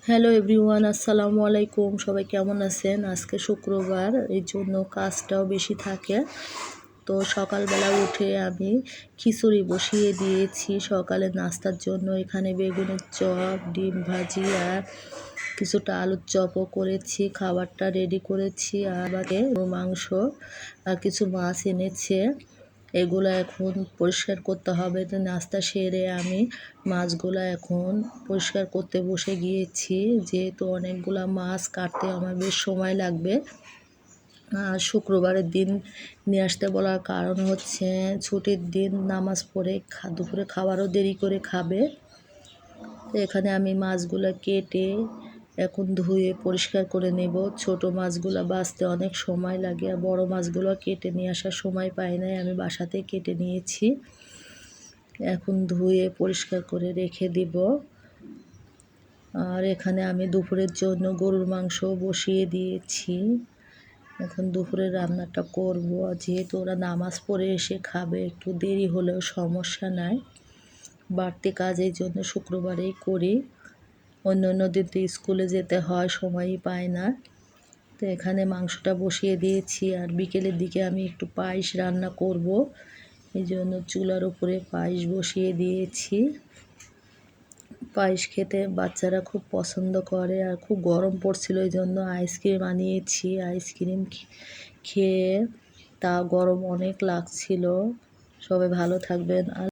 Hello everyone, আসসালামু আলাইকুম। সবাই কেমন আছেন? আজকে শুক্রবার, এই জন্য কাজটাও বেশি থাকে। তো সকালবেলা উঠে আমি খিচুড়ি বসিয়ে দিয়েছি সকালে নাস্তার জন্য। এখানে বেগুনের চপ, ডিম ভাজি আর কিছুটা আলুর চপও করেছি। খাবারটা রেডি করেছি। আর মাংস আর কিছু মাছ এনেছে, এগুলো এখন পরিষ্কার করতে হবে। তো নাস্তা সেরে আমি মাছগুলো এখন পরিষ্কার করতে বসে গিয়েছি, যেহেতু অনেকগুলা মাছ কাটতে আমার বেশ সময় লাগবে। আর শুক্রবারের দিন নিয়ে আসতে বলার কারণ হচ্ছে ছুটির দিন, নামাজ পড়ে দুপুরে খাবারও দেরি করে খাবে। তো এখানে আমি মাছগুলো কেটে এখন ধুয়ে পরিষ্কার করে নেব। ছোট মাছগুলো বাছতে অনেক সময় লাগে, আর বড় মাছগুলো কেটে নিয়ে আসার সময় পাই নাই, আমি বাসাতে কেটে নিয়েছি। এখন ধুয়ে পরিষ্কার করে রেখে দিব। আর এখানে আমি দুপুরের জন্য গরুর মাংস বসিয়ে দিয়েছি। এখন দুপুরের রান্নাটা করব। যেহেতু ওরা নামাজ পড়ে এসে খাবে, একটু দেরি হলেও সমস্যা নাই। বাড়তি কাজ এই জন্য শুক্রবারেই করি, অন্য দিন তো স্কুলে যেতে হয়, সময়ই পায় না। তো এখানে মাংসটা বসিয়ে দিয়েছি। আর বিকেলের দিকে আমি একটু পায়েস রান্না করব, এই জন্য চুলার উপরে পায়েস বসিয়ে দিয়েছি। পায়েস খেতে বাচ্চারা খুব পছন্দ করে, আর খুব গরম পড়ছিল, এই জন্য আইসক্রিম আনিয়েছি। আইসক্রিম খেয়ে তা গরম অনেক লাগছিল। সবাই ভালো থাকবেন।